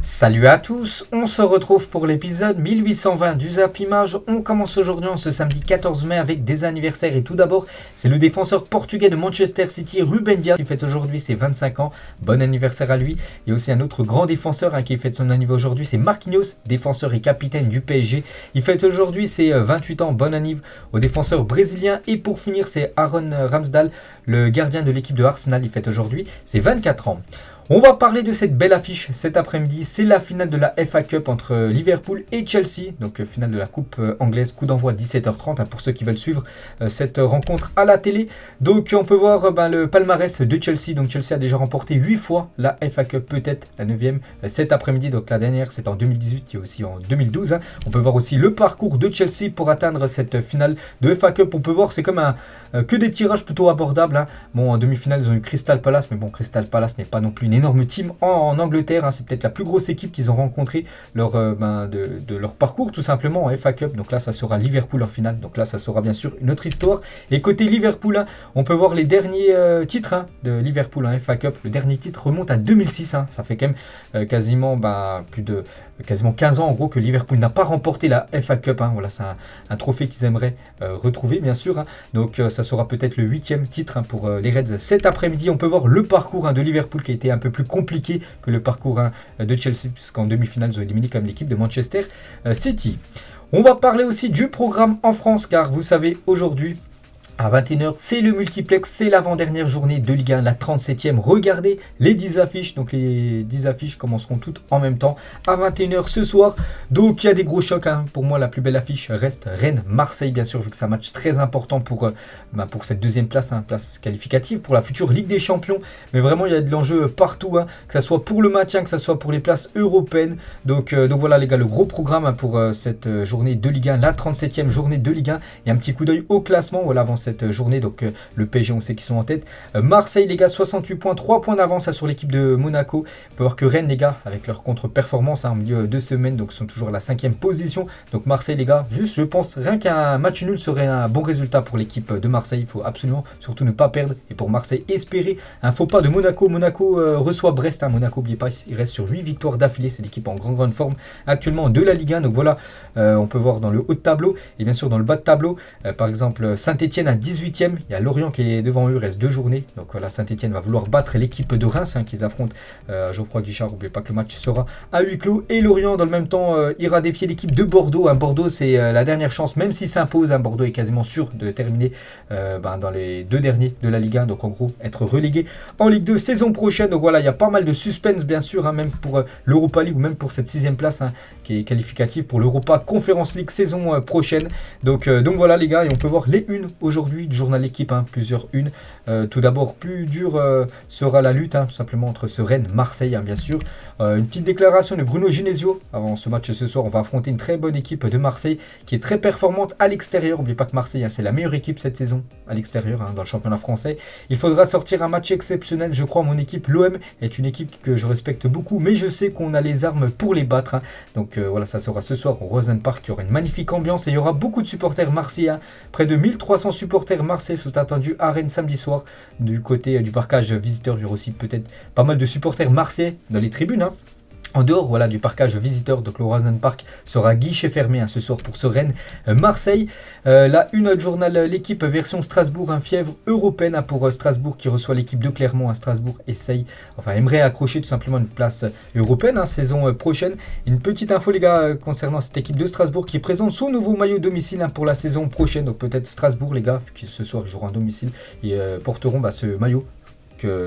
Salut à tous, on se retrouve pour l'épisode 1820 du Zap Image. On commence aujourd'hui en ce samedi 14 mai avec des anniversaires et tout d'abord c'est le défenseur portugais de Manchester City, Ruben Dias, qui fête aujourd'hui ses 25 ans. Bon anniversaire à lui. Il y a aussi un autre grand défenseur qui fête son anniversaire aujourd'hui, c'est Marquinhos, défenseur et capitaine du PSG. Il fête aujourd'hui ses 28 ans, bon anniversaire au défenseur brésilien. Et pour finir c'est Aaron Ramsdale, le gardien de l'équipe de Arsenal, il fête aujourd'hui ses 24 ans. On va parler de cette belle affiche cet après-midi. C'est la finale de la FA Cup entre Liverpool et Chelsea. Donc finale de la coupe anglaise, coup d'envoi à 17h30 pour ceux qui veulent suivre cette rencontre à la télé. Donc on peut voir le palmarès de Chelsea. Donc Chelsea a déjà remporté 8 fois la FA Cup, peut-être la 9e cet après-midi. Donc la dernière c'est en 2018 et aussi en 2012. On peut voir aussi le parcours de Chelsea pour atteindre cette finale de FA Cup. On peut voir c'est comme que des tirages plutôt abordables. Bon, en demi-finale ils ont eu Crystal Palace, mais bon, Crystal Palace n'est pas non plus une énorme team en Angleterre. C'est peut-être la plus grosse équipe qu'ils ont rencontrée de leur parcours tout simplement en FA Cup. Donc là ça sera Liverpool en finale. Donc là ça sera bien sûr une autre histoire. Et côté Liverpool, on peut voir les derniers titres de Liverpool en FA Cup. Le dernier titre remonte à 2006. Ça fait quand même quasiment quasiment 15 ans en gros que Liverpool n'a pas remporté la FA Cup. Voilà, c'est un trophée qu'ils aimeraient retrouver bien sûr. Donc ça sera peut-être le 8e titre pour les Reds cet après-midi. On peut voir le parcours de Liverpool qui a été un peu plus compliqué que le parcours de Chelsea, puisqu'en demi-finale ils ont éliminé comme l'équipe de Manchester City. On va parler aussi du programme en France, car vous savez aujourd'hui à 21h, c'est le multiplex, c'est l'avant-dernière journée de Ligue 1, la 37e. Regardez les 10 affiches, donc les 10 affiches commenceront toutes en même temps à 21h ce soir. Donc il y a des gros chocs. Pour moi, la plus belle affiche reste Rennes-Marseille, bien sûr, vu que c'est un match très important pour cette deuxième place, place qualificative pour la future Ligue des Champions. Mais vraiment, il y a de l'enjeu partout, que ce soit pour le maintien, que ce soit pour les places européennes. Donc voilà les gars, le gros programme pour cette journée de Ligue 1, la 37e journée de Ligue 1. Et un petit coup d'œil au classement, voilà, avant cette journée. Donc le PSG, on sait qu'ils sont en tête. Marseille les gars, 68 points, 3 points d'avance sur l'équipe de Monaco. On peut voir que Rennes les gars, avec leur contre-performance en milieu de semaine, donc sont toujours à la 5e position. Donc Marseille les gars, juste je pense rien qu'un match nul serait un bon résultat pour l'équipe de Marseille. Il faut absolument surtout ne pas perdre, et pour Marseille espérer un faux pas de Monaco. Monaco reçoit Brest. Monaco, n'oubliez pas, il reste sur 8 victoires d'affilée. C'est l'équipe en grande forme actuellement de la Ligue 1. Donc voilà, on peut voir dans le haut de tableau et bien sûr dans le bas de tableau, par exemple Saint-Etienne à 18e, il y a Lorient qui est devant eux, il reste 2 journées. Donc voilà, Saint-Etienne va vouloir battre l'équipe de Reims qu'ils affrontent. Geoffroy Guichard, n'oubliez pas que le match sera à huis clos. Et Lorient dans le même temps ira défier l'équipe de Bordeaux. Bordeaux c'est la dernière chance, même s'il s'impose. Bordeaux est quasiment sûr de terminer dans les 2 derniers de la Ligue 1. Donc en gros être relégué en Ligue 2 saison prochaine. Donc voilà, il y a pas mal de suspense bien sûr, même pour l'Europa League ou même pour cette 6e place qui est qualificative pour l'Europa Conference League saison prochaine. Donc voilà les gars, et on peut voir les unes aujourd'hui du journal L'équipe, plusieurs unes. Tout d'abord, plus dur sera la lutte tout simplement entre ce Rennes-Marseille bien sûr. Une petite déclaration de Bruno Genesio avant ce match ce soir. On va affronter une très bonne équipe de Marseille qui est très performante à l'extérieur. N'oubliez pas que Marseille c'est la meilleure équipe cette saison à l'extérieur dans le championnat français. Il faudra sortir un match exceptionnel, je crois. Mon équipe, l'OM, est une équipe que je respecte beaucoup, mais je sais qu'on a les armes pour les battre. Donc voilà, ça sera ce soir au Rosen Park. Il y aura une magnifique ambiance et il y aura beaucoup de supporters marseillais. Près de 1300 supporters marseillais sont attendus à Rennes samedi soir. Du côté du parcage visiteur, il y aura aussi peut-être pas mal de supporters marseillais dans les tribunes. En dehors du parcage visiteur, donc le Rosen Park sera guichet fermé ce soir pour ce Rennes-Marseille. La une du journal L'équipe version Strasbourg, fièvre européenne pour Strasbourg qui reçoit l'équipe de Clermont. Strasbourg aimerait accrocher tout simplement une place européenne saison prochaine. Une petite info les gars concernant cette équipe de Strasbourg qui présente son nouveau maillot domicile pour la saison prochaine. Donc peut-être Strasbourg les gars, qui ce soir joueront à domicile, et porteront ce maillot.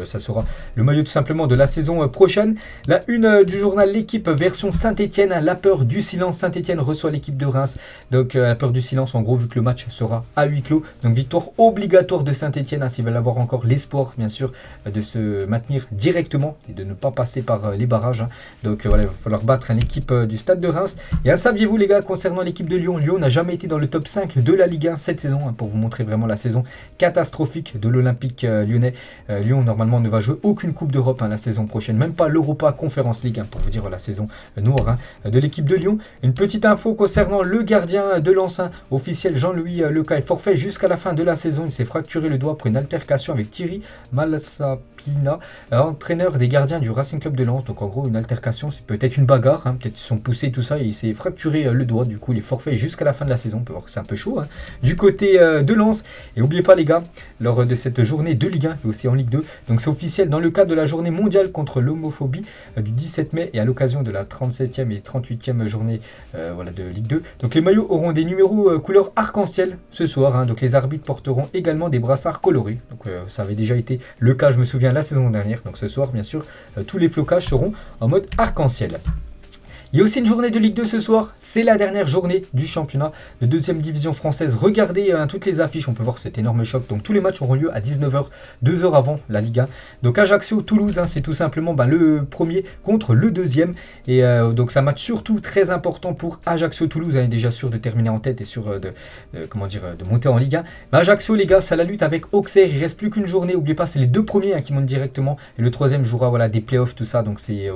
Ça sera le maillot tout simplement de la saison prochaine. La une du journal L'équipe version Saint-Etienne, la peur du silence. Saint-Etienne reçoit l'équipe de Reims. Donc la peur du silence en gros, vu que le match sera à huis clos. Donc victoire obligatoire de Saint-Etienne s'ils veulent avoir encore l'espoir bien sûr de se maintenir directement et de ne pas passer par les barrages. Donc voilà, il va falloir battre l'équipe du stade de Reims. Et saviez-vous les gars, concernant l'équipe de Lyon, Lyon n'a jamais été dans le top 5 de la Ligue 1 cette saison, pour vous montrer vraiment la saison catastrophique de l'Olympique lyonnais. Lyon normalement ne va jouer aucune Coupe d'Europe la saison prochaine, même pas l'Europa Conference League, pour vous dire la saison noire de l'équipe de Lyon. Une petite info concernant le gardien de Lens, officiel Jean-Louis Leca est forfait jusqu'à la fin de la saison. Il s'est fracturé le doigt après une altercation avec Thierry Malsapina, entraîneur des gardiens du Racing Club de Lens. Donc en gros une altercation, c'est peut-être une bagarre, peut-être ils se sont poussés tout ça et il s'est fracturé le doigt. Du coup il est forfait jusqu'à la fin de la saison. On peut voir que c'est un peu chaud du côté de Lens. Et n'oubliez pas les gars, lors de cette journée de Ligue 1 et aussi en Ligue 2, donc c'est officiel dans le cadre de la journée mondiale contre l'homophobie du 17 mai et à l'occasion de la 37e et 38e journée de Ligue 2. Donc les maillots auront des numéros couleur arc-en-ciel ce soir. Donc les arbitres porteront également des brassards colorés. Donc ça avait déjà été le cas, je me souviens, la saison dernière. Donc ce soir, bien sûr, tous les flocages seront en mode arc-en-ciel. Il y a aussi une journée de Ligue 2 ce soir, c'est la dernière journée du championnat de 2e division française. Regardez toutes les affiches, on peut voir cet énorme choc. Donc tous les matchs auront lieu à 19h, 2 heures avant la Ligue 1. Donc Ajaccio-Toulouse, c'est tout simplement le premier contre le deuxième. Et donc c'est un match surtout très important pour Ajaccio-Toulouse, déjà sûr de terminer en tête et sûr de monter en Ligue 1. Mais Ajaccio les gars, ça la lutte avec Auxerre, il ne reste plus qu'une journée, n'oubliez pas c'est les deux premiers qui montent directement. Et le troisième jouera des playoffs, tout ça, donc c'est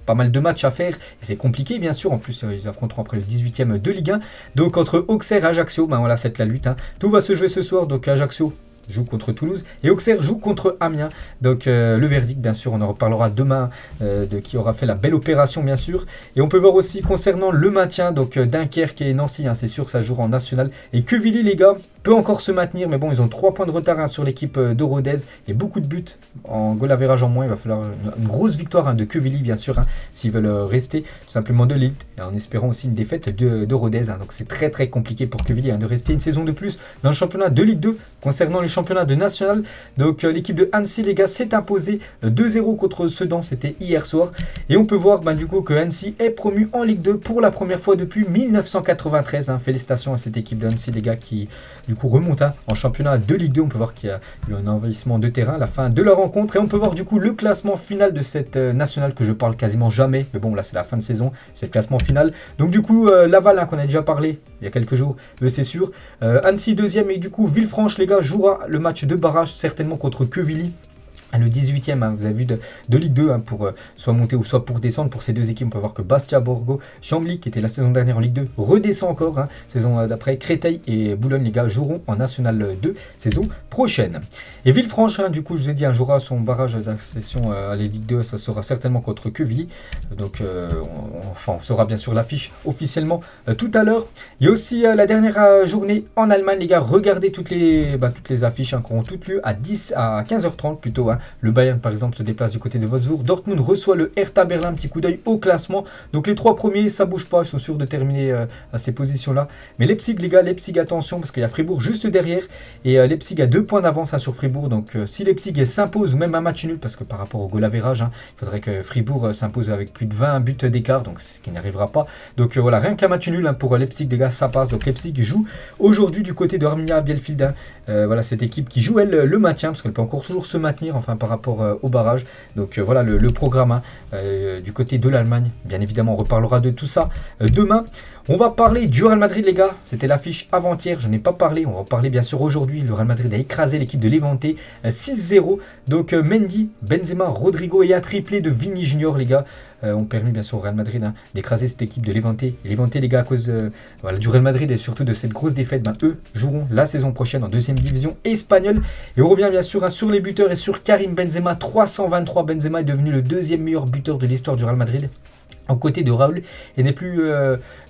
pas mal de matchs à faire et c'est compliqué bien sûr. En plus ils affronteront après le 18e de Ligue 1. Donc entre Auxerre et Ajaccio, c'est la lutte. Tout va se jouer ce soir. Donc Ajaccio joue contre Toulouse et Auxerre joue contre Amiens. Donc le verdict bien sûr on en reparlera demain de qui aura fait la belle opération bien sûr. Et on peut voir aussi concernant le maintien, donc Dunkerque et Nancy, c'est sûr ça jouera en national. Et Quevilly les gars peut encore se maintenir, mais bon ils ont 3 points de retard sur l'équipe de Rodez et beaucoup de buts en goal average en moins. Il va falloir une grosse victoire de Quevilly bien sûr s'ils veulent rester tout simplement de l'élite, et en espérant aussi une défaite de Rodez. Donc c'est très très compliqué pour Quevilly de rester une saison de plus dans le championnat de Ligue 2. Concernant le championnat de national, donc l'équipe de Annecy les gars s'est imposée 2-0 contre Sedan, c'était hier soir. Et on peut voir du coup que Annecy est promu en Ligue 2 pour la première fois depuis 1993. Félicitations à cette équipe d'Annecy les gars qui du coup remonte en championnat de Ligue 2. On peut voir qu'il y a eu un envahissement de terrain à la fin de la rencontre. Et on peut voir du coup le classement final de cette nationale que je parle quasiment jamais. Mais bon là c'est la fin de saison, c'est le classement final. Donc du coup Laval qu'on a déjà parlé il y a quelques jours, c'est sûr. Annecy deuxième et du coup Villefranche les gars jouera le match de barrage certainement contre Quevilly. Le 18e, vous avez vu de Ligue 2 pour soit monter ou soit pour descendre. Pour ces deux équipes, on peut voir que Bastia, Borgo, Chambly, qui était la saison dernière en Ligue 2, redescend encore. Saison d'après, Créteil et Boulogne, les gars, joueront en National 2 saison prochaine. Et Villefranche, du coup, je vous ai dit, jouera son barrage d'accession à la Ligue 2. Ça sera certainement contre Quevilly. Donc, on saura bien sûr l'affiche officiellement tout à l'heure. Il y a aussi la dernière journée en Allemagne, les gars. Regardez toutes les affiches qui auront toutes lieu à 15h30 plutôt. Le Bayern par exemple se déplace du côté de Wolfsburg. Dortmund reçoit le Hertha Berlin. Petit coup d'œil au classement. Donc les 3 premiers ça bouge pas, ils sont sûrs de terminer à ces positions là. Mais Leipzig les gars, Leipzig attention parce qu'il y a Fribourg juste derrière. Et Leipzig a 2 points d'avance sur Fribourg. Donc si Leipzig s'impose ou même un match nul, parce que par rapport au goal average il faudrait que Fribourg s'impose avec plus de 20 buts d'écart. Donc c'est ce qui n'arrivera pas. Donc voilà, rien qu'un match nul pour Leipzig les gars, ça passe. Donc Leipzig joue aujourd'hui du côté de Arminia Bielefeld. Voilà cette équipe qui joue elle le maintien, parce qu'elle peut encore toujours se maintenir par rapport au barrage. Donc voilà le programme du côté de l'Allemagne. Bien évidemment on reparlera de tout ça demain. On va parler du Real Madrid les gars, c'était l'affiche avant-hier, je n'ai pas parlé, on va parler bien sûr aujourd'hui. Le Real Madrid a écrasé l'équipe de Levante 6-0, donc Mendy, Benzema, Rodrigo et un triplé de Vini Junior les gars ont permis bien sûr au Real Madrid d'écraser cette équipe de Levante. Et Levante les gars, à cause du Real Madrid et surtout de cette grosse défaite, eux joueront la saison prochaine en 2e division espagnole. Et on revient bien sûr sur les buteurs et sur Karim Benzema, 323. Benzema est devenu le 2e meilleur buteur de l'histoire du Real Madrid, en côté de Raúl, et n'est plus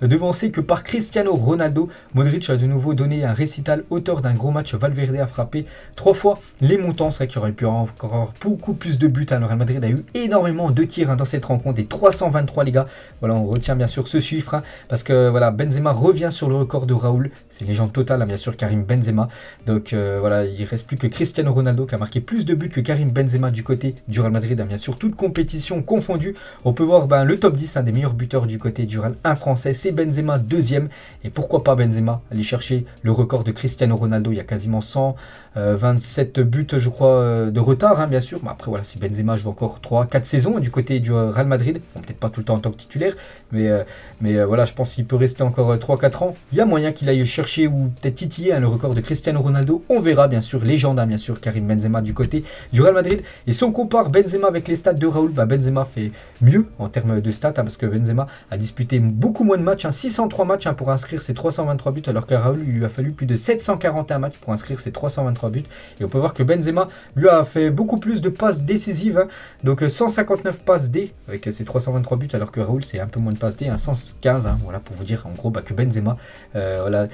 devancé que par Cristiano Ronaldo. Modric a de nouveau donné un récital, auteur d'un gros match. Valverde a frappé 3 fois les montants. C'est vrai qu'il aurait pu encore beaucoup plus de buts. Le Real Madrid a eu énormément de tirs dans cette rencontre, des 323 les gars. Voilà, on retient bien sûr ce chiffre parce que voilà, Benzema revient sur le record de Raúl. C'est légende totale bien sûr, Karim Benzema. Donc voilà, il ne reste plus que Cristiano Ronaldo qui a marqué plus de buts que Karim Benzema du côté du Real Madrid, bien sûr, toute compétition confondue. On peut voir le top 10 10, un des meilleurs buteurs du côté du Real, un Français, c'est Benzema, deuxième. Et pourquoi pas Benzema aller chercher le record de Cristiano Ronaldo. Il y a quasiment 127 buts, je crois, de retard, hein, bien sûr. Mais après, voilà, si Benzema joue encore 3-4 saisons du côté du Real Madrid, bon, peut-être pas tout le temps en tant que titulaire, mais voilà, je pense qu'il peut rester encore 3-4 ans. Il y a moyen qu'il aille chercher ou peut-être titiller hein, le record de Cristiano Ronaldo. On verra, bien sûr, légende, hein, bien sûr, Karim Benzema du côté du Real Madrid. Et si on compare Benzema avec les stats de Raoul, bah Benzema fait mieux en termes de stats, hein, parce que Benzema a disputé beaucoup moins de matchs, hein, 603 matchs hein, pour inscrire ses 323 buts, alors que Raoul, il lui a fallu plus de 741 matchs pour inscrire ses 323 buts. Et on peut voir que Benzema, lui, a fait beaucoup plus de passes décisives, hein, donc 159 passes D avec ses 323 buts, alors que Raoul, c'est un peu moins de passes D, hein, 115, hein, voilà, pour vous dire en gros bah, que Benzema, voilà,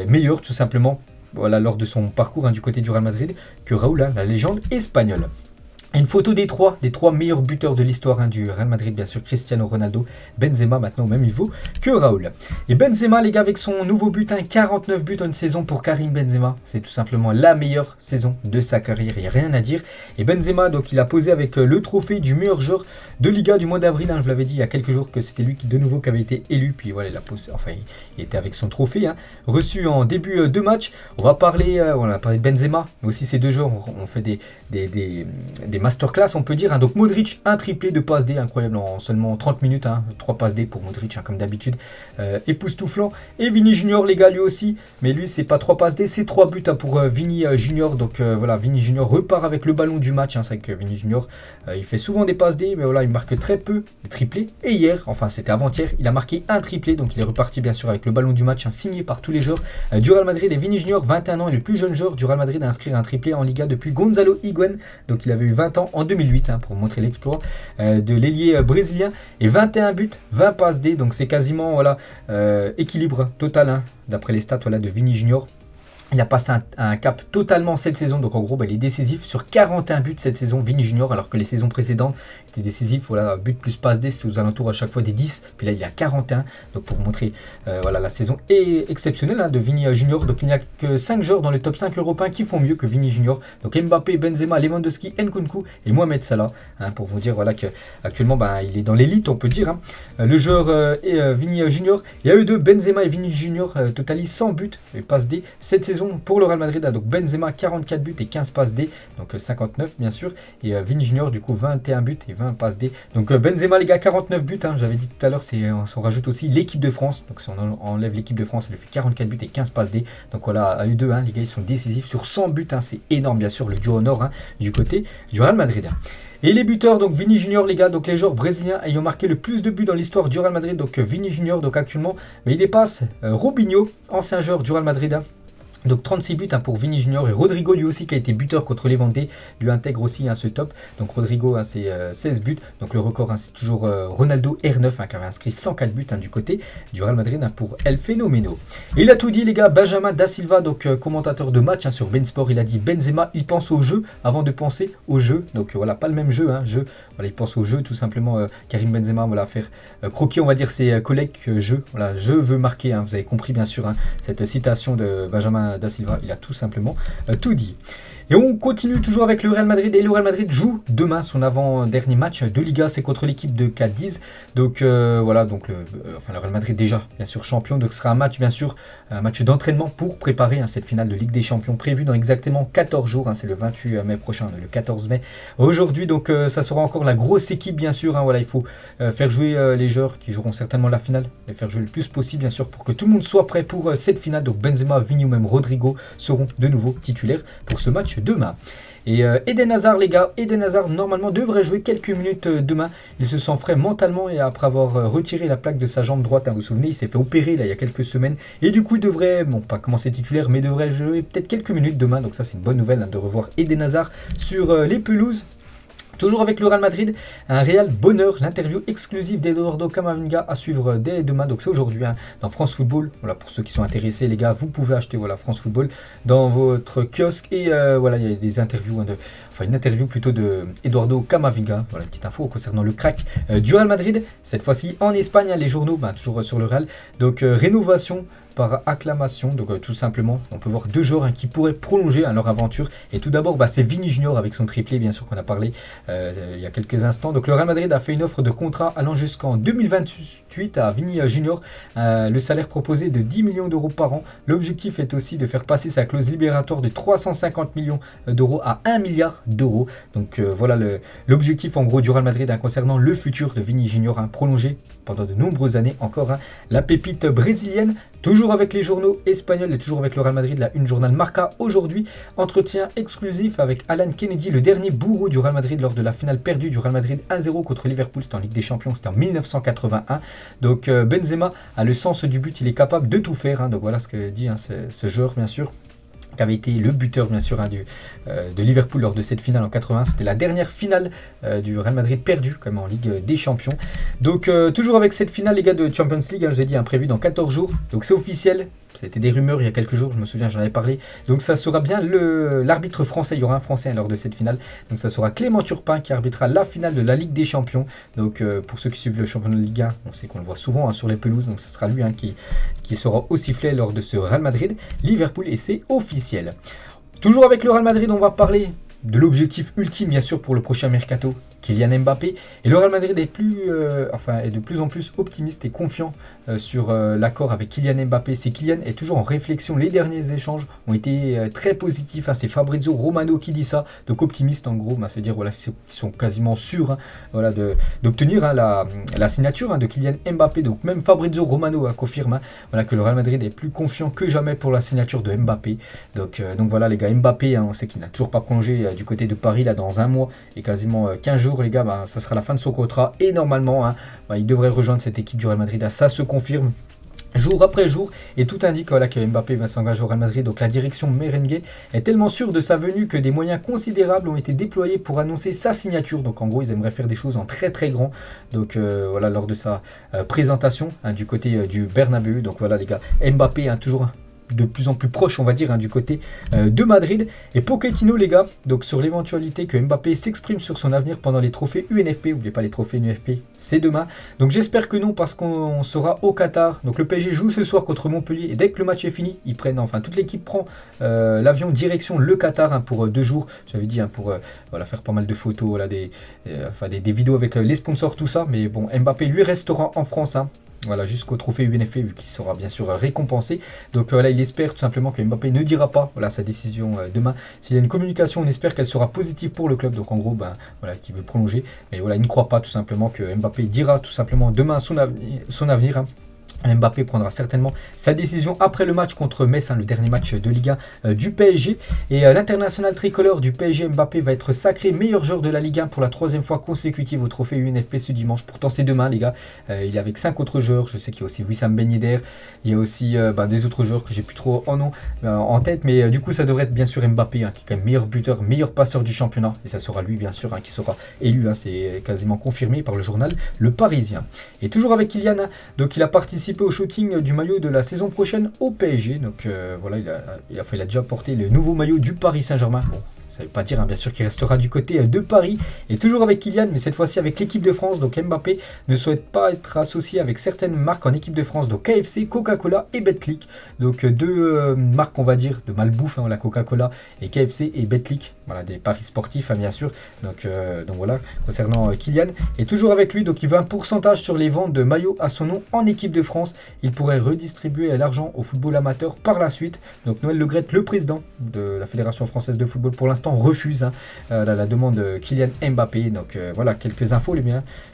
meilleur tout simplement, voilà, lors de son parcours hein, du côté du Real Madrid, que Raoul, hein, la légende espagnole. Une photo des trois meilleurs buteurs de l'histoire hein, du Real Madrid, bien sûr, Cristiano Ronaldo, Benzema maintenant au même niveau que Raoul. Et Benzema, les gars, avec son nouveau but, hein, 49 buts en une saison pour Karim Benzema, c'est tout simplement la meilleure saison de sa carrière, il n'y a rien à dire. Et Benzema, donc il a posé avec le trophée du meilleur joueur de Liga du mois d'avril, hein, je vous l'avais dit il y a quelques jours que c'était lui qui de nouveau qui avait été élu, puis voilà, il a posé, enfin il était avec son trophée, hein, reçu en début de match. On va parler, on a parlé de Benzema, mais aussi ces deux joueurs ont fait des masterclass, on peut dire. Hein. Donc Modric, un triplé de passes D, incroyable en seulement 30 minutes. Hein. 3 passes D pour Modric, hein, comme d'habitude. Époustouflant. Et Vini Junior, les gars, lui aussi. Mais lui, c'est pas 3 passes D, c'est 3 buts hein, pour Vini Junior. Donc voilà, Vini Junior repart avec le ballon du match. Hein. C'est vrai que Vini Junior, il fait souvent des passes D, mais voilà, il marque très peu de triplés. Et hier, enfin c'était avant-hier, il a marqué un triplé. Donc il est reparti bien sûr avec le ballon du match, hein, signé par tous les joueurs du Real Madrid. Et Vini Junior, 21 ans, est le plus jeune joueur du Real Madrid à inscrire un triplé en Liga depuis Gonzalo Higuaín. Donc il avait eu 20 ans en 2008 hein, pour montrer l'exploit de l'ailier brésilien. Et 21 buts, 20 passes D. Donc c'est quasiment voilà, équilibre total hein, d'après les stats voilà, de Vini Junior. Il a passé un cap totalement cette saison, donc en gros bah, il est décisif sur 41 buts cette saison, Vini Junior, alors que les saisons précédentes étaient décisifs, voilà, but plus passe D, c'était aux alentours à chaque fois des 10, puis là il est à 41, donc pour vous montrer voilà, la saison est exceptionnelle hein, de Vini Junior, donc il n'y a que 5 joueurs dans le top 5 européens qui font mieux que Vini Junior, donc Mbappé, Benzema, Lewandowski, Nkunku et Mohamed Salah, hein, pour vous dire voilà, qu'actuellement bah, il est dans l'élite on peut dire, hein. Le joueur Vini Junior, il y a eu deux, Benzema et Vini Junior totalisent 100 buts et passe D cette saison pour le Real Madrid, donc Benzema 44 buts et 15 passes D, donc 59 bien sûr, et Vini Junior du coup 21 buts et 20 passes D. Donc Benzema les gars 49 buts, hein, j'avais dit tout à l'heure, on s'en rajoute aussi l'équipe de France, donc si on enlève l'équipe de France, elle fait 44 buts et 15 passes D, donc voilà, à U2, hein, les gars ils sont décisifs sur 100 buts, hein, c'est énorme bien sûr, le duo au nord hein, du côté du Real Madrid. Et les buteurs, donc Vini Junior les gars, donc les joueurs brésiliens ayant marqué le plus de buts dans l'histoire du Real Madrid, donc Vini Junior, donc actuellement, mais il dépasse Robinho, ancien joueur du Real Madrid, hein. Donc 36 buts hein, pour Vini Junior, et Rodrigo lui aussi qui a été buteur contre Levante lui intègre aussi hein, ce top. Donc Rodrigo hein, c'est 16 buts, donc le record hein, c'est toujours Ronaldo R9 hein, qui avait inscrit 104 buts hein, du côté du Real Madrid hein, pour El Fenomeno. Et il a tout dit les gars, Benjamin Da Silva, donc commentateur de match hein, sur Ben Sport, il a dit Benzema il pense au jeu avant de penser au jeu, donc voilà pas le même jeu, hein, voilà, il pense au jeu tout simplement, Karim Benzema voilà, faire croquer on va dire ses collègues jeu, voilà, je veux marquer, hein, vous avez compris bien sûr hein, cette citation de Benjamin Da Silva, il a tout simplement tout dit. Et on continue toujours avec le Real Madrid, et le Real Madrid joue demain son avant-dernier match de Liga, c'est contre l'équipe de Cadiz. Donc voilà, donc le Real Madrid déjà bien sûr champion, donc ce sera un match bien sûr, un match d'entraînement pour préparer hein, cette finale de Ligue des Champions prévue dans exactement 14 jours, hein, c'est le 28 mai prochain, le 14 mai aujourd'hui, donc ça sera encore la grosse équipe bien sûr, hein, voilà, il faut faire jouer les joueurs qui joueront certainement la finale, et faire jouer le plus possible bien sûr pour que tout le monde soit prêt pour cette finale, donc Benzema, Vini ou même Rodrigo seront de nouveau titulaires pour ce match demain. Et Eden Hazard les gars, Eden Hazard normalement devrait jouer quelques minutes demain, il se sent frais mentalement et après avoir retiré la plaque de sa jambe droite, hein, vous vous souvenez il s'est fait opérer là il y a quelques semaines, et du coup il devrait, bon pas commencer titulaire mais devrait jouer peut-être quelques minutes demain, donc ça c'est une bonne nouvelle hein, de revoir Eden Hazard sur les pelouses. Toujours avec le Real Madrid, un réel bonheur, l'interview exclusive d'Eduardo Camavinga à suivre dès demain, donc c'est aujourd'hui hein, dans France Football, voilà pour ceux qui sont intéressés les gars, vous pouvez acheter voilà France Football dans votre kiosque, et voilà il y a des interviews, hein, une interview plutôt de Eduardo Camavinga, voilà une petite info concernant le crack du Real Madrid, cette fois-ci en Espagne, hein, les journaux, toujours sur le Real, donc rénovation par acclamation. Donc tout simplement, on peut voir deux joueurs qui pourraient prolonger leur aventure. Et tout d'abord, c'est Vini Junior avec son triplé, bien sûr, qu'on a parlé il y a quelques instants. Donc le Real Madrid a fait une offre de contrat allant jusqu'en 2028 à Vini Junior. Le salaire proposé de 10 millions d'euros par an. L'objectif est aussi de faire passer sa clause libératoire de 350 millions d'euros à 1 milliard d'euros. Donc voilà l'objectif en gros du Real Madrid concernant le futur de Vini Junior, prolongé pendant de nombreuses années encore. La pépite brésilienne, toujours avec les journaux espagnols et toujours avec le Real Madrid, la une journal Marca aujourd'hui. Entretien exclusif avec Alan Kennedy, le dernier bourreau du Real Madrid lors de la finale perdue du Real Madrid 1-0 contre Liverpool. C'était en Ligue des Champions, c'était en 1981. Donc Benzema a le sens du but, il est capable de tout faire. Donc voilà ce que dit ce joueur, bien sûr, qui avait été le buteur bien sûr de Liverpool lors de cette finale en 80. C'était la dernière finale du Real Madrid perdue quand même en Ligue des Champions. Donc toujours avec cette finale les gars de Champions League, je l'ai dit, prévue dans 14 jours. Donc c'est officiel. Ça a été des rumeurs il y a quelques jours, je me souviens, j'en avais parlé. Donc ça sera bien l'arbitre français, il y aura un français lors de cette finale. Donc ça sera Clément Turpin qui arbitrera la finale de la Ligue des Champions. Donc pour ceux qui suivent le championnat de Ligue 1, on sait qu'on le voit souvent sur les pelouses. Donc ce sera lui qui sera au sifflet lors de ce Real Madrid Liverpool, et c'est officiel. Toujours avec le Real Madrid, on va parler de l'objectif ultime bien sûr pour le prochain mercato, Kylian Mbappé. Et le Real Madrid est de plus en plus optimiste et confiant sur l'accord avec Kylian Mbappé. Kylian est toujours en réflexion. Les derniers échanges ont été très positifs. C'est Fabrizio Romano qui dit ça. Donc optimiste en gros, ça veut dire qu'ils sont quasiment sûrs d'obtenir la signature de Kylian Mbappé. Donc même Fabrizio Romano confirme que le Real Madrid est plus confiant que jamais pour la signature de Mbappé. Donc voilà les gars, Mbappé, on sait qu'il n'a toujours pas prolongé du côté de Paris là dans un mois et quasiment 15 jours. Les gars, ça sera la fin de son contrat et normalement il devrait rejoindre cette équipe du Real Madrid. Ça se confirme jour après jour et tout indique que Mbappé va s'engager au Real Madrid. Donc la direction merengue est tellement sûre de sa venue que des moyens considérables ont été déployés pour annoncer sa signature. Donc en gros ils aimeraient faire des choses en très très grand. Donc lors de sa présentation du côté du Bernabéu. Donc voilà les gars, Mbappé toujours de plus en plus proche, on va dire, du côté de Madrid. Et Pochettino, les gars, donc sur l'éventualité que Mbappé s'exprime sur son avenir pendant les trophées UNFP. N'oubliez pas les trophées UNFP, c'est demain. Donc j'espère que non, parce qu'on sera au Qatar. Donc le PSG joue ce soir contre Montpellier. Et dès que le match est fini, toute l'équipe prend l'avion direction le Qatar pour 2 jours. J'avais dit pour faire pas mal de photos, des vidéos avec les sponsors, tout ça. Mais bon, Mbappé lui restera en France. Jusqu'au trophée UNFP, vu qu'il sera bien sûr récompensé. Donc il espère tout simplement que Mbappé ne dira pas sa décision demain. S'il y a une communication, on espère qu'elle sera positive pour le club. Donc en gros, qu'il veut prolonger. Mais il ne croit pas tout simplement que Mbappé dira tout simplement demain son avenir. Mbappé prendra certainement sa décision après le match contre Metz, le dernier match de Ligue 1 du PSG. Et l'international tricolore du PSG, Mbappé, va être sacré meilleur joueur de la Ligue 1 pour la 3e fois consécutive au trophée UNFP ce dimanche. Pourtant c'est demain les gars, il est avec 5 autres joueurs. Je sais qu'il y a aussi Wissam Ben Yedder, il y a aussi des autres joueurs que j'ai plus trop en tête. Mais du coup ça devrait être bien sûr Mbappé qui est quand même meilleur buteur, meilleur passeur du championnat. Et ça sera lui bien sûr qui sera élu, c'est quasiment confirmé par le journal Le Parisien. Et toujours avec Kylian, donc il a participé au shooting du maillot de la saison prochaine au PSG. Donc il a déjà porté le nouveau maillot du Paris Saint-Germain. Bon, ça ne veut pas dire bien sûr qu'il restera du côté de Paris. Et toujours avec Kylian, mais cette fois-ci avec l'équipe de France. Donc Mbappé ne souhaite pas être associé avec certaines marques en équipe de France. Donc KFC, Coca-Cola et Betclic. Donc 2 marques on va dire de malbouffe, la Coca-Cola et KFC et Betclic. Des paris sportifs bien sûr. Donc voilà, concernant Kylian. Et toujours avec lui, donc il veut un pourcentage sur les ventes de maillots à son nom en équipe de France. Il pourrait redistribuer l'argent au football amateur par la suite. Donc Noël Le Graët, le président de la Fédération Française de Football, pour l'instant refuse la demande de Kylian Mbappé. Donc voilà quelques infos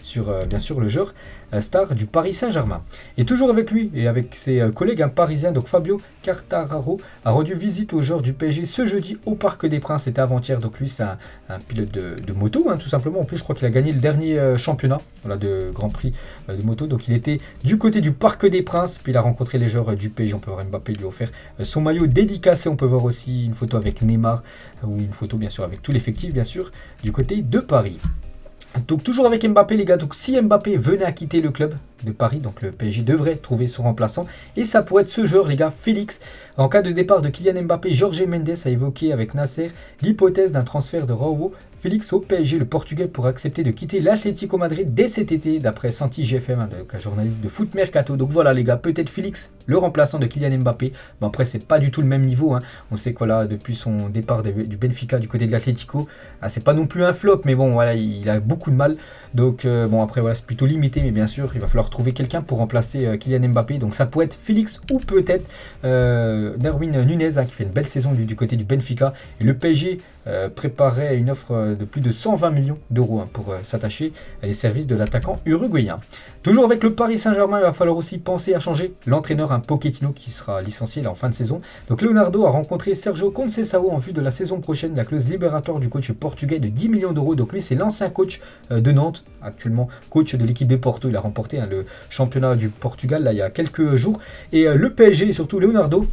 sur bien sûr le joueur star du Paris Saint-Germain. Et toujours avec lui et avec ses collègues parisiens, donc Fabio Quartararo a rendu visite aux joueurs du PSG ce jeudi au Parc des Princes. C'était avant-hier. Donc lui c'est un pilote de moto tout simplement. En plus je crois qu'il a gagné le dernier championnat de Grand Prix de moto. Donc il était du côté du Parc des Princes, puis il a rencontré les joueurs du PSG. On peut voir Mbappé lui offert son maillot dédicacé. On peut voir aussi une photo avec Neymar ou une photo bien sûr avec tout l'effectif bien sûr du côté de Paris. Donc toujours avec Mbappé les gars, donc si Mbappé venait à quitter le club, de Paris, donc le PSG devrait trouver son remplaçant. Et ça pourrait être ce joueur, les gars, Félix. En cas de départ de Kylian Mbappé, Jorge Mendes a évoqué avec Nasser l'hypothèse d'un transfert de Raúl Félix au PSG. Le Portugais pourrait accepter de quitter l'Atlético Madrid dès cet été, d'après Santi GFM, donc un journaliste de Foot Mercato. Donc voilà les gars, peut-être Félix, le remplaçant de Kylian Mbappé. Bon, après, c'est pas du tout le même niveau, hein. On sait que voilà, depuis son départ du Benfica du côté de l'Atlético, c'est pas non plus un flop, mais bon, voilà, il a beaucoup de mal. Donc bon, après, voilà, c'est plutôt limité, mais bien sûr, il va falloir trouver quelqu'un pour remplacer Kylian Mbappé. Donc ça pourrait être Félix ou peut-être Darwin Nunez, hein, qui fait une belle saison du côté du Benfica. Et le PSG préparait une offre de plus de 120 millions d'euros, hein, pour s'attacher à les services de l'attaquant uruguayen. Toujours avec le Paris Saint-Germain, il va falloir aussi penser à changer l'entraîneur, un Pochettino qui sera licencié là en fin de saison. Donc Leonardo a rencontré Sergio Conceição en vue de la saison prochaine, la clause libératoire du coach portugais de 10 millions d'euros. Donc lui, c'est l'ancien coach de Nantes, actuellement coach de l'équipe de Porto. Il a remporté, hein, le championnat du Portugal là, il y a quelques jours. Et le PSG et surtout Leonardo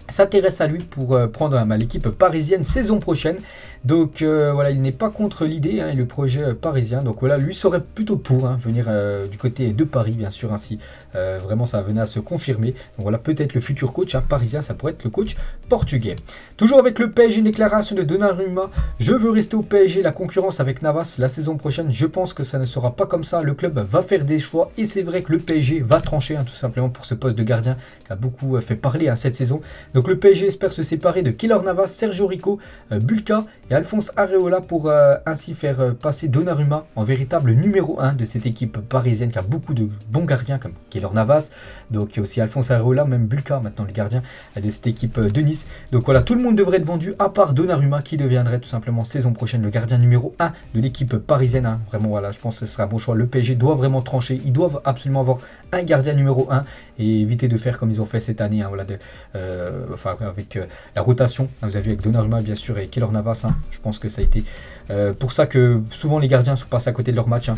s'intéresse à lui pour prendre l'équipe parisienne saison prochaine. Donc voilà, il n'est pas contre l'idée, hein, et le projet parisien. Donc voilà, lui serait plutôt pour, hein, venir du côté de Paris, bien sûr, ainsi vraiment ça venait à se confirmer. Donc voilà, peut-être le futur coach, hein, parisien, ça pourrait être le coach portugais. Toujours avec le PSG, une déclaration de Donnarumma: je veux rester au PSG, la concurrence avec Navas la saison prochaine, je pense que ça ne sera pas comme ça, le club va faire des choix, et c'est vrai que le PSG va trancher, hein, tout simplement pour ce poste de gardien qui a beaucoup fait parler, hein, cette saison. Donc le PSG espère se séparer de Keylor Navas, Sergio Rico, Bulka et Alphonse Areola pour ainsi faire passer Donnarumma en véritable numéro 1 de cette équipe parisienne qui a beaucoup de bons gardiens comme Keylor Navas. Donc il y a aussi Alphonse Areola, même Bulka maintenant le gardien de cette équipe de Nice. Donc voilà, tout le monde devrait être vendu à part Donnarumma qui deviendrait tout simplement saison prochaine le gardien numéro 1 de l'équipe parisienne, hein. Vraiment voilà, je pense que ce sera un bon choix. Le PSG doit vraiment trancher, ils doivent absolument avoir un gardien numéro 1 et éviter de faire comme ils ont fait cette année, hein, voilà, avec la rotation, hein, vous avez vu avec Donnarumma bien sûr et Keylor Navas, hein. Je pense que ça a été pour ça que souvent les gardiens sont passés à côté de leur match, hein.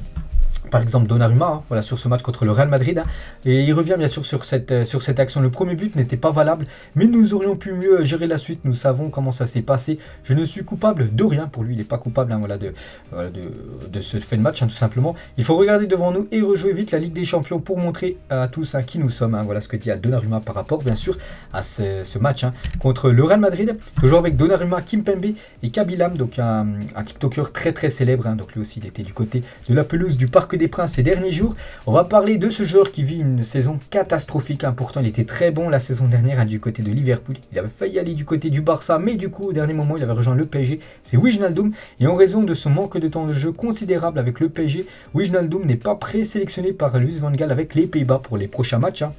Par exemple Donnarumma, hein, voilà, sur ce match contre le Real Madrid, hein, et il revient bien sûr sur cette action. Le premier but n'était pas valable, mais nous aurions pu mieux gérer la suite. Nous savons comment ça s'est passé. Je ne suis coupable de rien. Pour lui, il n'est pas coupable, hein, voilà, de ce fait de match, hein, tout simplement. Il faut regarder devant nous et rejouer vite la Ligue des Champions pour montrer à tous, hein, qui nous sommes, hein. Voilà ce que dit Donnarumma par rapport bien sûr à ce match, hein, contre le Real Madrid. Toujours avec Donnarumma, Kimpembe et Kabilam, donc un TikToker très très célèbre, hein. Donc lui aussi il était du côté de la pelouse du Parc des Princes ces derniers jours. On va parler de ce joueur qui vit une saison catastrophique, hein. Pourtant il était très bon la saison dernière, hein, du côté de Liverpool. Il avait failli aller du côté du Barça, mais du coup au dernier moment il avait rejoint le PSG. C'est Wijnaldum, et en raison de son manque de temps de jeu considérable avec le PSG, Wijnaldum n'est pas présélectionné par Louis van Gaal avec les Pays-Bas pour les prochains matchs, hein.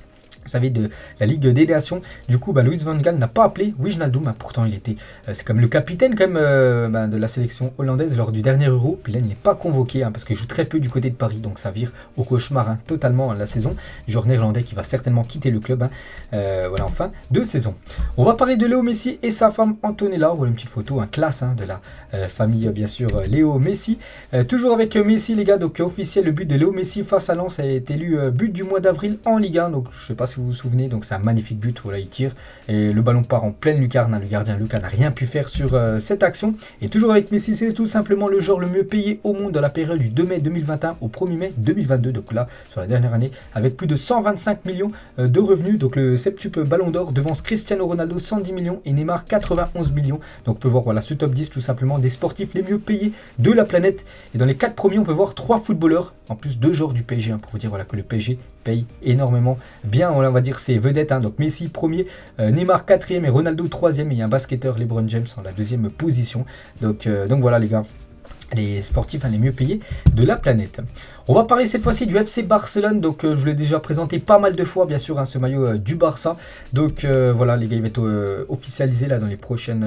Vous savez, de la Ligue des Nations. Du coup, Louis van Gaal n'a pas appelé Wijnaldum, hein. Pourtant il était, c'est comme le capitaine quand même, de la sélection hollandaise lors du dernier Euro. Puis là il n'est pas convoqué, hein, parce qu'il joue très peu du côté de Paris, donc ça vire au cauchemar, hein, totalement, hein, la saison. Joueur néerlandais qui va certainement quitter le club, hein, voilà, en fin de saison. On va parler de Léo Messi et sa femme Antonella. Voilà une petite photo, hein, classe, hein, de la famille bien sûr Léo Messi. Toujours avec Messi les gars, donc officiel, le but de Léo Messi face à Lens a été élu but du mois d'avril en Ligue 1. Donc je sais pas si vous vous souvenez, donc c'est un magnifique but, voilà, il tire et le ballon part en pleine lucarne, hein. Le gardien Lucas n'a rien pu faire sur cette action. Et toujours avec Messi, c'est tout simplement le joueur le mieux payé au monde dans la période du 2 mai 2021 au 1er mai 2022, donc là sur la dernière année, avec plus de 125 millions de revenus. Donc le septuple ballon d'or devance Cristiano Ronaldo 110 millions et Neymar 91 millions. Donc on peut voir, voilà, ce top 10 tout simplement des sportifs les mieux payés de la planète. Et dans les 4 premiers on peut voir 3 footballeurs, en plus 2 joueurs du PSG, hein, pour vous dire, voilà, que le PSG paye énormément bien, on va dire, ses vedettes, hein. Donc Messi premier, Neymar 4e et Ronaldo 3e, et il y a un basketteur, LeBron James, en la 2e position. Donc voilà les gars, les sportifs, hein, les mieux payés de la planète. On va parler cette fois-ci du FC Barcelone. Donc je l'ai déjà présenté pas mal de fois, bien sûr, hein, ce maillot du Barça. Donc voilà les gars, il va être officialisé là dans les prochains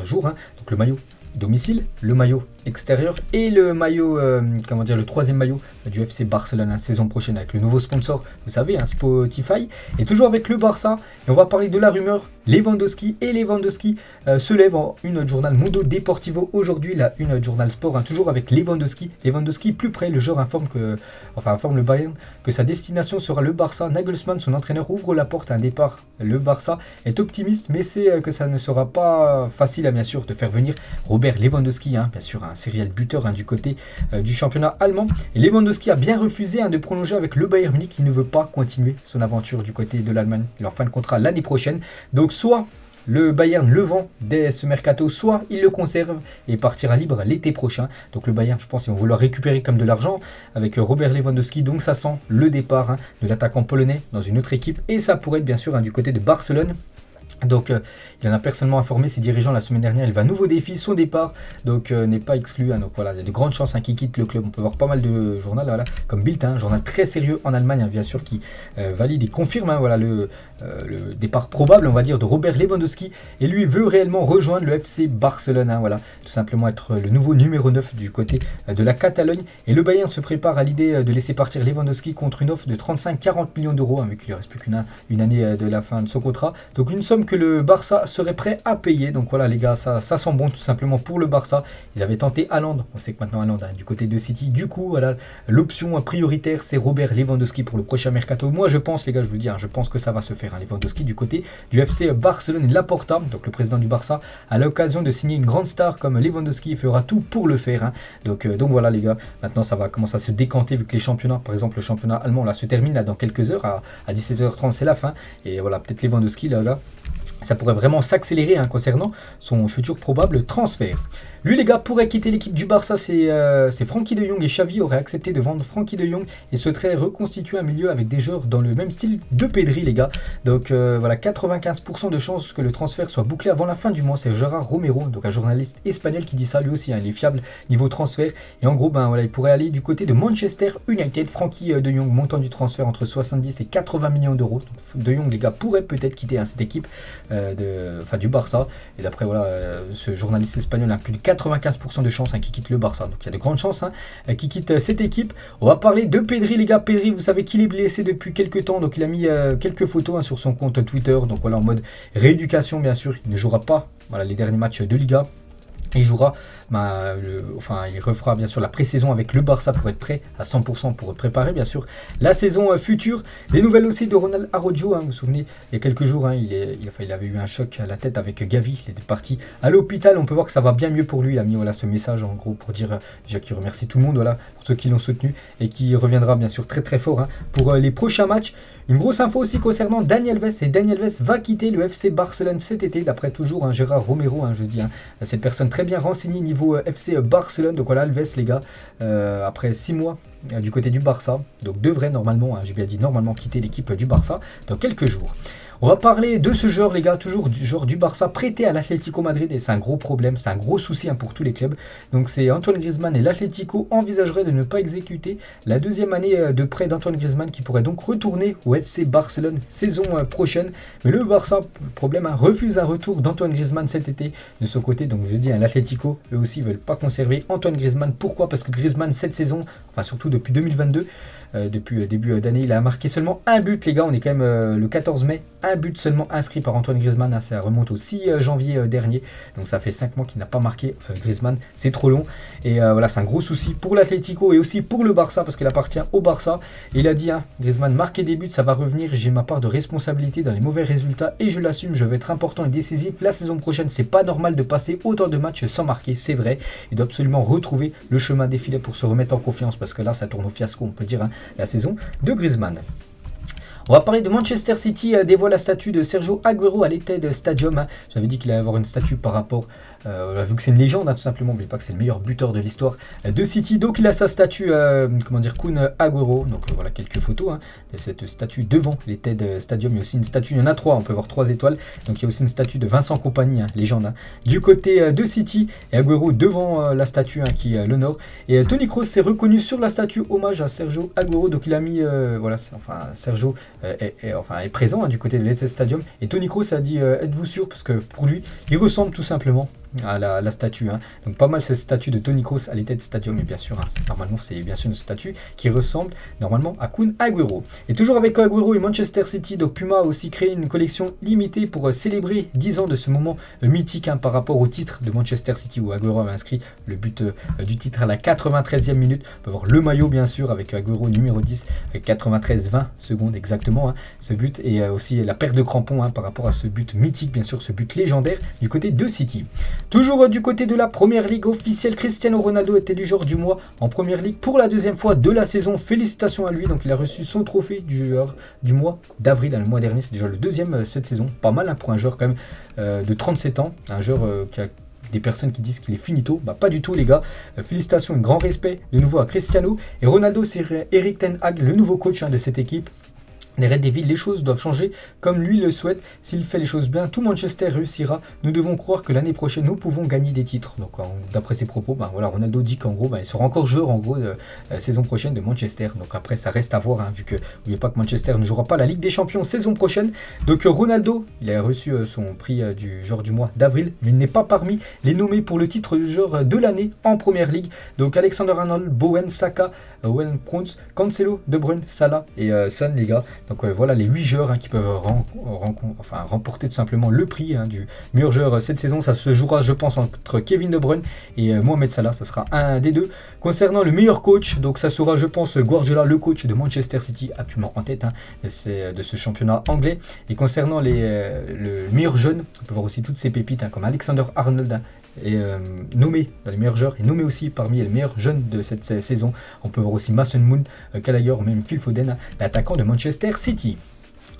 jours, hein. Donc le maillot domicile, le maillot extérieur et le maillot, le 3e maillot du FC Barcelone, la saison prochaine avec le nouveau sponsor, vous savez, un Spotify. Et toujours avec le Barça, et on va parler de la rumeur Lewandowski. Et Lewandowski se lève en une journal Mundo Deportivo aujourd'hui, la une journal sport, hein, toujours avec Lewandowski. Lewandowski plus près, le joueur informe le Bayern que sa destination sera le Barça. Nagelsmann, son entraîneur, ouvre la porte à un départ. Le Barça est optimiste, mais c'est que ça ne sera pas facile, hein, bien sûr, de faire venir Robert Lewandowski, hein, bien sûr, un serial buteur du côté du championnat allemand. Et Lewandowski a bien refusé de prolonger avec le Bayern Munich. Il ne veut pas continuer son aventure du côté de l'Allemagne. Il est en fin de contrat l'année prochaine. Donc soit le Bayern le vend dès ce mercato, soit il le conserve et partira libre l'été prochain. Donc le Bayern, je pense qu'ils vont vouloir récupérer comme de l'argent avec Robert Lewandowski. Donc ça sent le départ de l'attaquant polonais dans une autre équipe. Et ça pourrait être bien sûr du côté de Barcelone. Donc il en a personnellement informé ses dirigeants la semaine dernière. Il va à nouveau défi, son départ donc n'est pas exclu. Donc voilà, il y a de grandes chances qu'il quitte le club. On peut voir pas mal de journaux comme Bild, un journal très sérieux en Allemagne bien sûr, qui valide et confirme voilà, le départ probable on va dire de Robert Lewandowski. Et lui veut réellement rejoindre le FC Barcelone, voilà, tout simplement être le nouveau numéro 9 du côté de la Catalogne. Et le Bayern se prépare à l'idée de laisser partir Lewandowski contre une offre de 35-40 millions d'euros, vu qu'il ne reste plus qu'une année de la fin de son contrat. Donc une somme que le Barça serait prêt à payer. Donc voilà les gars, ça sent bon tout simplement pour le Barça. Ils avaient tenté Haaland, on sait que maintenant Haaland du côté de City. Du coup voilà, l'option prioritaire c'est Robert Lewandowski pour le prochain mercato. Moi je pense les gars, je vous le dis, je pense que ça va se faire. Lewandowski du côté du FC Barcelone. Et Laporta, donc le président du Barça, a l'occasion de signer une grande star comme Lewandowski et fera tout pour le faire. Donc voilà les gars, maintenant ça va commencer à se décanter vu que les championnats, par exemple le championnat allemand là se termine dans quelques heures à 17h30 c'est la fin. Et voilà, peut-être Lewandowski là ça pourrait vraiment s'accélérer concernant son futur probable transfert. Lui les gars pourrait quitter l'équipe du Barça, c'est Frenkie de Jong, et Xavi aurait accepté de vendre Frenkie de Jong et souhaiterait reconstituer un milieu avec des joueurs dans le même style de Pedri les gars. Donc voilà, 95% de chances que le transfert soit bouclé avant la fin du mois. C'est Gerard Romero, donc un journaliste espagnol qui dit ça lui aussi, il est fiable niveau transfert. Et en gros voilà, il pourrait aller du côté de Manchester United. Frenkie de Jong, montant du transfert entre 70 et 80 millions d'euros. De Jong les gars pourrait peut-être quitter cette équipe du Barça. Et d'après voilà, ce journaliste espagnol a plus de 95% de chances qu'il quitte le Barça. Donc il y a de grandes chances qu'il quitte cette équipe. On va parler de Pedri les gars. Pedri, vous savez qu'il est blessé depuis quelques temps. Donc il a mis quelques photos sur son compte Twitter. Donc voilà, en mode rééducation bien sûr. Il ne jouera pas les derniers matchs de Liga. Il jouera, il refera bien sûr la pré-saison avec le Barça pour être prêt à 100% pour préparer bien sûr la saison future. Des nouvelles aussi de Ronald Araujo, vous vous souvenez, il y a quelques jours, il avait eu un choc à la tête avec Gavi, il était parti à l'hôpital. On peut voir que ça va bien mieux pour lui. Il a mis ce message en gros pour dire déjà qu'il remercie tout le monde pour ceux qui l'ont soutenu et qui reviendra bien sûr très très fort pour les prochains matchs. Une grosse info aussi concernant Dani Alves, et Dani Alves va quitter le FC Barcelone cet été d'après toujours Gérard Romero, je dis cette personne très bien renseignée niveau FC Barcelone. Donc voilà, Alves les gars, après 6 mois du côté du Barça, donc devrait normalement, j'ai bien dit normalement, quitter l'équipe du Barça dans quelques jours. On va parler de ce joueur les gars, toujours du joueur du Barça prêté à l'Atlético Madrid, et c'est un gros problème, c'est un gros souci pour tous les clubs. Donc c'est Antoine Griezmann, et l'Atlético envisagerait de ne pas exécuter la deuxième année de prêt d'Antoine Griezmann qui pourrait donc retourner au FC Barcelone saison prochaine. Mais le Barça, problème, refuse un retour d'Antoine Griezmann cet été de son côté. Donc je dis l'Atlético, eux aussi veulent pas conserver Antoine Griezmann. Pourquoi? Parce que Griezmann cette saison, surtout depuis 2022, depuis début d'année, il a marqué seulement un but les gars. On est quand même le 14 mai, un but seulement inscrit par Antoine Griezmann, ça remonte au 6 janvier dernier, donc ça fait 5 mois qu'il n'a pas marqué Griezmann, c'est trop long. Et voilà, c'est un gros souci pour l'Atlético et aussi pour le Barça parce qu'il appartient au Barça. Et il a dit Griezmann, marquer des buts ça va revenir, j'ai ma part de responsabilité dans les mauvais résultats et je l'assume, je vais être important et décisif la saison prochaine. C'est pas normal de passer autant de matchs sans marquer, c'est vrai. Il doit absolument retrouver le chemin des filets pour se remettre en confiance parce que là ça tourne au fiasco, on peut dire, la saison de Griezmann. On va parler de Manchester City, dévoile la statue de Sergio Aguero à l'Etihad Stadium. J'avais dit qu'il allait avoir une statue par rapport, vu que c'est une légende tout simplement, n'oubliez pas que c'est le meilleur buteur de l'histoire de City. Donc il a sa statue, Kun Aguero. Donc voilà quelques photos de cette statue devant l'Etihad Stadium. Il y a aussi une statue, il y en a 3, on peut voir 3 étoiles. Donc il y a aussi une statue de Vincent Kompany, légende, du côté de City. Et Aguero devant la statue qui l'honore. Et Toni Kroos s'est reconnu sur la statue hommage à Sergio Aguero. Donc il a mis, Sergio est présent du côté de l'Etihad Stadium. Et Toni Kroos a dit êtes-vous sûr, parce que pour lui il ressemble tout simplement à la statue. Donc pas mal cette statue de Toni Kroos à l'Etihad Stadium. Et bien sûr, normalement c'est bien sûr une statue qui ressemble normalement à Kun Aguero. Et toujours avec Aguero et Manchester City, donc Puma a aussi créé une collection limitée pour célébrer 10 ans de ce moment mythique par rapport au titre de Manchester City où Aguero avait inscrit le but du titre à la 93e minute. On peut voir le maillot bien sûr avec Aguero numéro 10 avec 93-20 secondes exactement ce but, et aussi la paire de crampons par rapport à ce but mythique bien sûr, ce but légendaire du côté de City. Toujours du côté de la Première Ligue officielle, Cristiano Ronaldo est élu joueur du mois en Première Ligue pour la deuxième fois de la saison. Félicitations à lui, donc il a reçu son trophée du joueur du mois d'avril, le mois dernier, c'est déjà le deuxième cette saison. Pas mal pour un joueur quand même de 37 ans, un joueur qui a des personnes qui disent qu'il est finito, pas du tout les gars. Félicitations et grand respect de nouveau à Cristiano. Et Ronaldo, c'est Erik ten Hag, le nouveau coach de cette équipe. Les Red Devils, les choses doivent changer comme lui le souhaite. S'il fait les choses bien, tout Manchester réussira. Nous devons croire que l'année prochaine, nous pouvons gagner des titres. Donc, d'après ses propos, Ronaldo dit qu'en gros, il sera encore joueur saison prochaine de Manchester. Donc après, ça reste à voir, vu que n'oubliez pas que Manchester ne jouera pas la Ligue des Champions saison prochaine. Donc Ronaldo, il a reçu son prix du joueur du mois d'avril, mais il n'est pas parmi les nommés pour le titre de joueur de l'année en Première Ligue. Donc Alexander-Arnold, Bowen, Saka, Owen Prince, Cancelo, De Bruyne, Salah et Son, les gars. Donc voilà les 8 joueurs qui peuvent remporter tout simplement le prix du meilleur joueur cette saison. Ça se jouera, je pense, entre Kevin De Bruyne et Mohamed Salah. Ça sera un des deux. Concernant le meilleur coach, donc ça sera, je pense, Guardiola, le coach de Manchester City, actuellement en tête de ce championnat anglais. Et concernant le meilleur jeune, on peut voir aussi toutes ces pépites comme Alexander-Arnold est nommé dans les meilleurs joueurs et nommé aussi parmi les meilleurs jeunes de cette saison. On peut voir aussi Mason Mount, Gallagher, même Phil Foden, l'attaquant de Manchester City.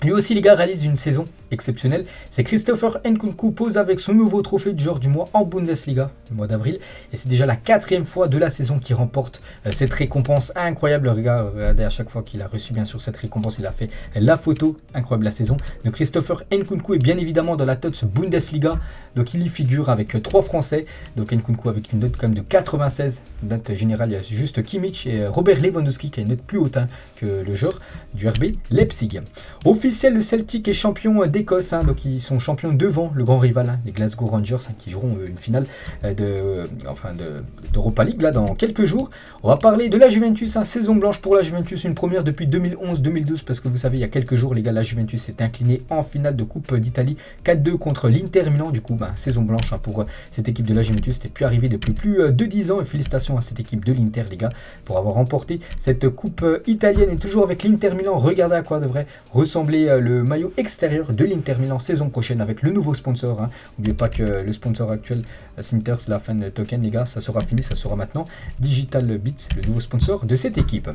Lui aussi, les gars, réalise une saison exceptionnelle. C'est Christopher Nkunku pose avec son nouveau trophée du joueur du mois en Bundesliga, le mois d'avril. Et c'est déjà la 4e fois de la saison qu'il remporte cette récompense incroyable. Regardez, à chaque fois qu'il a reçu, bien sûr, cette récompense, il a fait la photo. Incroyable la saison. Donc Christopher Nkunku est bien évidemment dans la TOTS Bundesliga. Donc il y figure avec 3 Français. Donc Nkunku avec une note quand même de 96. Note générale, il y a juste Kimmich et Robert Lewandowski qui a une note plus haute que le joueur du RB Leipzig. Officiel, le Celtic est champion d'Écosse, donc ils sont champions devant le grand rival, les Glasgow Rangers, qui joueront une finale d'Europa League là, dans quelques jours. On va parler de la Juventus, saison blanche pour la Juventus, une première depuis 2011-2012, parce que vous savez, il y a quelques jours, les gars, la Juventus s'est inclinée en finale de Coupe d'Italie 4-2 contre l'Inter Milan. Du coup, saison blanche pour cette équipe de la Juventus, c'était plus arrivé depuis plus de 10 ans. Et félicitations à cette équipe de l'Inter, les gars, pour avoir remporté cette Coupe italienne. Et toujours avec l'Inter Milan, regardez à quoi devrait ressembler le maillot extérieur de l'Inter Milan saison prochaine avec le nouveau sponsor. N'oubliez pas que le sponsor actuel, Sinter, c'est la fin de Token, les gars, ça sera fini, ça sera maintenant Digital Bits, le nouveau sponsor de cette équipe.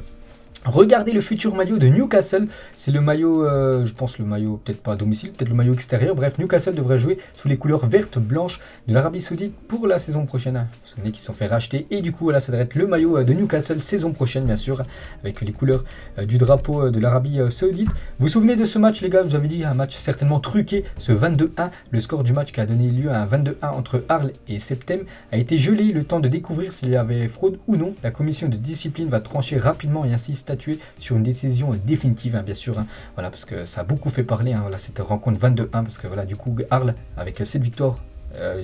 Regardez le futur maillot de Newcastle, c'est le maillot, je pense le maillot peut-être pas à domicile, peut-être le maillot extérieur. Bref, Newcastle devrait jouer sous les couleurs vertes blanches de l'Arabie Saoudite pour la saison prochaine. Vous savez qu'ils se sont fait racheter et du coup voilà, ça devrait être le maillot de Newcastle saison prochaine, bien sûr, avec les couleurs du drapeau de l'Arabie Saoudite. Vous vous souvenez de ce match, les gars? Je vous avais dit un match certainement truqué, ce 22-1. Le score du match qui a donné lieu à un 22-1 entre Arles et Septem a été gelé, le temps de découvrir s'il y avait fraude ou non. La commission de discipline va trancher rapidement et ainsi statuer sur une décision définitive, bien sûr, voilà, parce que ça a beaucoup fait parler, voilà, cette rencontre 22-1, parce que voilà, du coup Arles avec cette victoire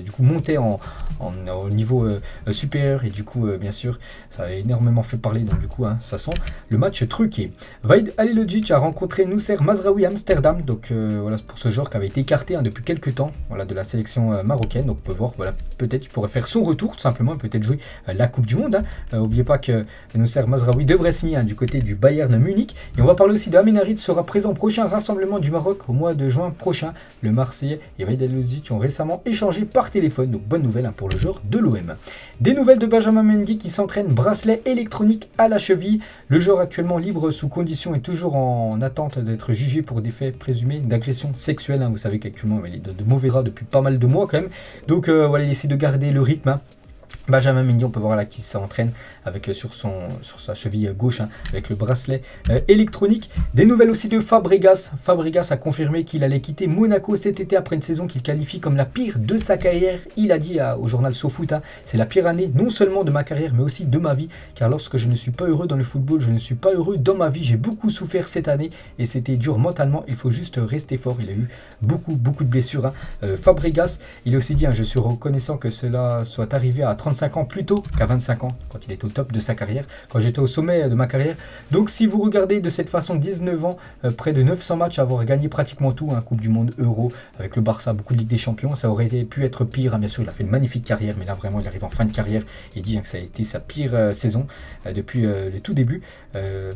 du coup montait au niveau supérieur et du coup bien sûr ça a énormément fait parler, donc du coup ça sent le match truqué. Vaid Halilhodžić a rencontré Noussair Mazraoui à Amsterdam, donc voilà, pour ce joueur qui avait été écarté depuis quelques temps, voilà, de la sélection marocaine. Donc on peut voir, voilà, peut-être qu'il pourrait faire son retour tout simplement, peut-être jouer la Coupe du Monde. N'oubliez pas que Noussair Mazraoui devrait signer du côté du Bayern Munich. Et on va parler aussi d'Amin Harit, sera présent au prochain rassemblement du Maroc au mois de juin prochain. Le Marseillais et Vaid Halilhodžić ont récemment échangé par téléphone, donc bonne nouvelle pour le joueur de l'OM. Des nouvelles de Benjamin Mendy qui s'entraîne bracelet électronique à la cheville. Le joueur actuellement libre sous condition est toujours en attente d'être jugé pour des faits présumés d'agression sexuelle. Vous savez qu'actuellement il est de mauvais rats depuis pas mal de mois quand même. Donc voilà, il essaie de garder le rythme. Benjamin Mendy, on peut voir là qu'il s'entraîne avec sur sa cheville gauche, avec le bracelet électronique. Des nouvelles aussi de Fabregas. Fabregas a confirmé qu'il allait quitter Monaco cet été après une saison qu'il qualifie comme la pire de sa carrière. Il a dit au journal SoFoot, c'est la pire année non seulement de ma carrière mais aussi de ma vie, car lorsque je ne suis pas heureux dans le football, je ne suis pas heureux dans ma vie. J'ai beaucoup souffert cette année et c'était dur mentalement, il faut juste rester fort. Il a eu beaucoup de blessures. Fabregas, il a aussi dit, je suis reconnaissant que cela soit arrivé à 35 ans plus tôt qu'à 25 ans, quand il était au top de sa carrière, quand j'étais au sommet de ma carrière. Donc si vous regardez de cette façon, 19 ans, près de 900 matchs, avoir gagné pratiquement tout, Coupe du Monde, Euro, avec le Barça, beaucoup de Ligue des Champions, ça aurait pu être pire, bien sûr. Il a fait une magnifique carrière, mais là vraiment il arrive en fin de carrière et dit que ça a été sa pire saison depuis le tout début.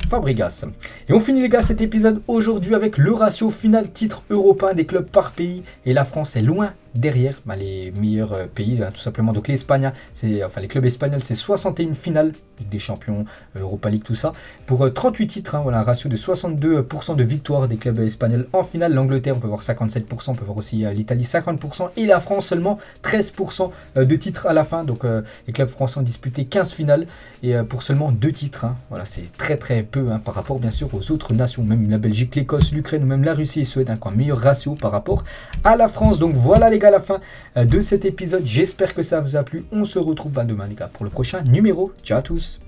Fabregas. Et on finit, les gars, cet épisode aujourd'hui avec le ratio final titre européen des clubs par pays, et la France est loin derrière les meilleurs pays, tout simplement. Donc l'Espagne, les clubs espagnols, c'est 61 finales, Ligue des Champions, Europa League, tout ça, pour 38 titres, un ratio de 62% de victoire des clubs espagnols en finale. L'Angleterre, on peut voir 57%, on peut voir aussi l'Italie 50%, et la France seulement 13% de titres à la fin. Donc les clubs français ont disputé 15 finales, et pour seulement 2 titres. Voilà, c'est très très peu par rapport bien sûr aux autres nations, même la Belgique, l'Écosse, l'Ukraine ou même la Russie et Suède, qui ont un meilleur ratio par rapport à la France. Donc voilà les gars, la fin de cet épisode. J'espère que ça vous a plu. On se retrouve demain les gars pour le prochain numéro. Ciao à tous.